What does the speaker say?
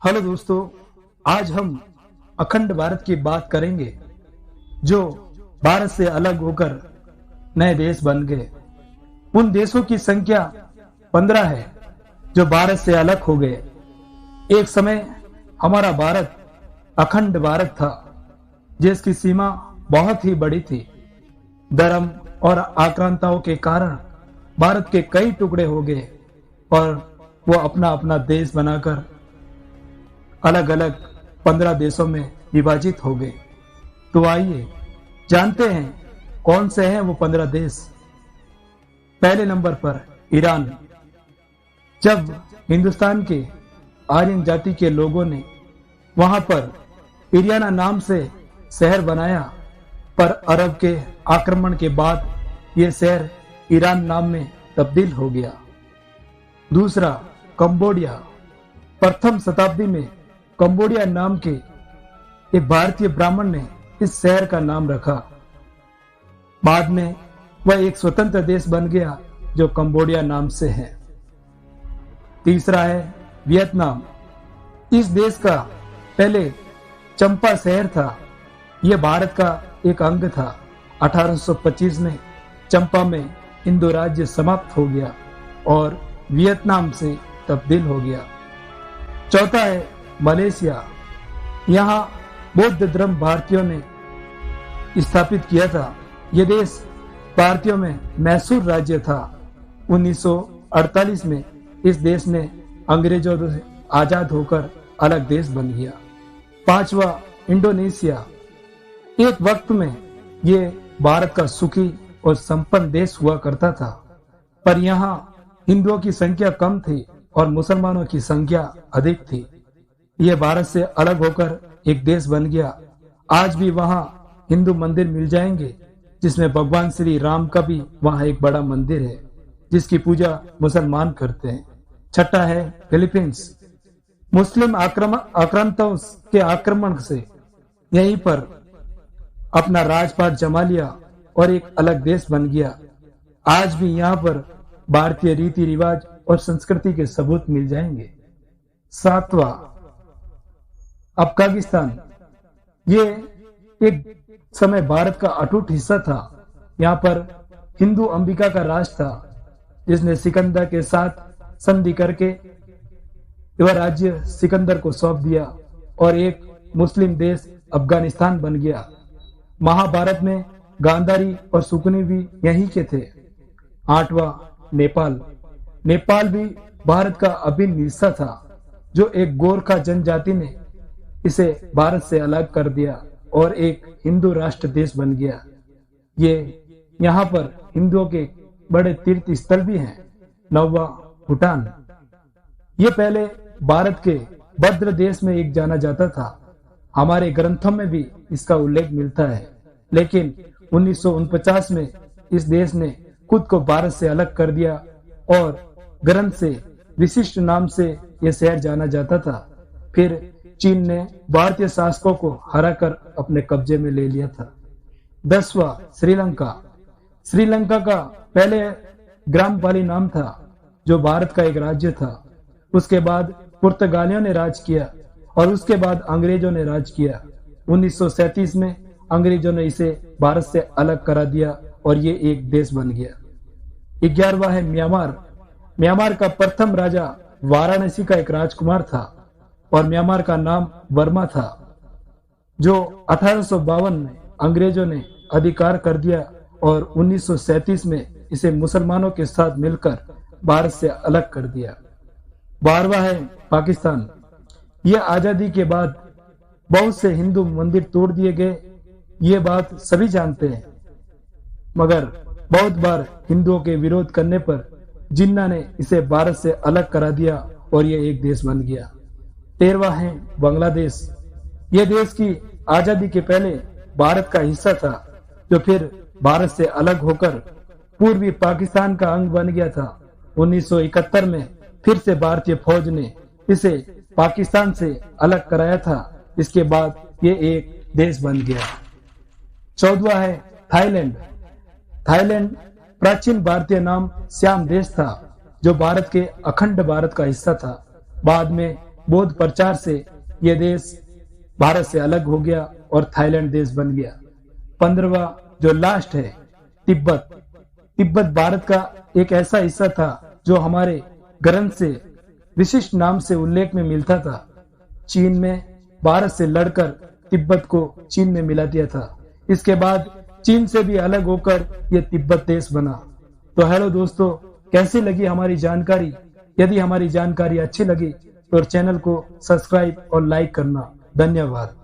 Hello दोस्तों, आज हम अखंड भारत की बात करेंगे जो भारत से अलग होकर नए देश बन गए। उन देशों की संख्या 15 है जो भारत से अलग हो गए। एक समय हमारा भारत अखंड भारत था जिसकी सीमा बहुत ही बड़ी थी। धर्म और आक्रांताओं के कारण भारत के कई टुकड़े हो गए और वो अपना अपना देश बनाकर अलग अलग 15 देशों में विभाजित हो गए। तो आइए जानते हैं कौन से हैं वो 15 देश। पहले नंबर पर ईरान। जब हिंदुस्तान के आर्यन जाति के लोगों ने वहां पर इरियाना नाम से शहर बनाया, पर अरब के आक्रमण के बाद यह शहर ईरान नाम में तब्दील हो गया। दूसरा, कंबोडिया। प्रथम शताब्दी में कंबोडिया नाम के एक भारतीय ब्राह्मण ने इस शहर का नाम रखा। बाद में वह एक स्वतंत्र देश बन गया जो कंबोडिया नाम से है। तीसरा है वियतनाम। इस देश का पहले चंपा शहर था। यह भारत का एक अंग था। 1825 में चंपा में हिंदू राज्य समाप्त हो गया और वियतनाम से तब्दील हो गया। चौथा है मलेशिया। यहाँ बौद्ध धर्म भारतीयों ने स्थापित किया था। यह देश भारतीयों में मैसूर राज्य था। 1948 में इस देश ने अंग्रेजों से आजाद होकर अलग देश बन गया। पांचवा, इंडोनेशिया। एक वक्त में यह भारत का सुखी और संपन्न देश हुआ करता था, पर यहाँ हिंदुओं की संख्या कम थी और मुसलमानों की संख्या अधिक थी। यह भारत से अलग होकर एक देश बन गया। आज भी वहां हिंदू मंदिर मिल जाएंगे जिसमें भगवान श्री राम का भी वहां एक बड़ा मंदिर है जिसकी पूजा मुसलमान करते हैं। छठा है फिलीपींस। मुस्लिम आक्रांताओं के आक्रमण से यहीं पर अपना राजपाट जमा लिया और एक अलग देश बन गया। आज भी यहाँ पर भारतीय रीति रिवाज और संस्कृति के सबूत मिल जाएंगे। सातवां, अफगानिस्तान। ये एक समय भारत का अटूट हिस्सा था। यहाँ पर हिंदू अंबिका का राज था जिसने सिकंदर के साथ संधि करके वह राज्य सिकंदर को सौंप दिया और एक मुस्लिम देश अफगानिस्तान बन गया। महाभारत में गांधारी और सुकनी भी यहीं के थे। आठवां, नेपाल। नेपाल भी भारत का अभिन्न हिस्सा था जो एक गोरखा जनजाति ने इसे भारत से अलग कर दिया और एक हिंदू राष्ट्र देश बन गया। ये यहाँ पर हिंदुओं के बड़े तीर्थ स्थल भी हैं। नौवां, भूटान। ये पहले भारत के भद्र देश में एक जाना जाता था। हमारे ग्रंथों में भी इसका उल्लेख मिलता है, लेकिन 1949 में इस देश ने खुद को भारत से अलग कर दिया और ग्रंथ से विशिष्ट नाम से यह शहर जाना जाता था। फिर चीन ने भारतीय शासकों को हराकर अपने कब्जे में ले लिया था। 10वां, श्रीलंका। श्रीलंका का पहले ग्रामपाली नाम था जो भारत का एक राज्य था। उसके बाद पुर्तगालियों ने राज किया और उसके बाद अंग्रेजों ने राज किया। 1937 में अंग्रेजों ने इसे भारत से अलग करा दिया और ये एक देश बन गया। 11वां है म्यांमार। म्यांमार का प्रथम राजा वाराणसी का एक राजकुमार था और म्यांमार का नाम वर्मा था, जो 1852 में अंग्रेजों ने अधिकार कर दिया और 1937 में इसे मुसलमानों के साथ मिलकर भारत से अलग कर दिया। 12वां है पाकिस्तान। यह आजादी के बाद बहुत से हिंदू मंदिर तोड़ दिए गए, ये बात सभी जानते हैं, मगर बहुत बार हिंदुओं के विरोध करने पर जिन्ना ने इसे भारत से अलग करा दिया और यह एक देश बन गया। 13वां है बांग्लादेश। यह देश की आजादी के पहले भारत का हिस्सा था जो फिर भारत से अलग होकर पूर्वी पाकिस्तान का अंग बन गया था। 1971 में फिर से भारतीय फौज ने इसे पाकिस्तान से अलग कराया था। इसके बाद ये एक देश बन गया। 14वां है थाईलैंड। थाईलैंड प्राचीन भारतीय नाम श्याम देश था जो भारत के अखंड भारत का हिस्सा था। बाद में बौद्ध प्रचार से यह देश भारत से अलग हो गया और थाईलैंड देश बन गया। 15वां जो लास्ट है, तिब्बत। तिब्बत भारत का एक ऐसा हिस्सा था जो हमारे ग्रंथ से विशिष्ट नाम से उल्लेख में मिलता था। चीन में भारत से लड़कर तिब्बत को चीन में मिला दिया था। इसके बाद चीन से भी अलग होकर यह तिब्बत देश बना। तो हेलो दोस्तों, कैसी लगी हमारी जानकारी? यदि हमारी जानकारी अच्छी लगी तो चैनल को सब्सक्राइब और लाइक करना। धन्यवाद।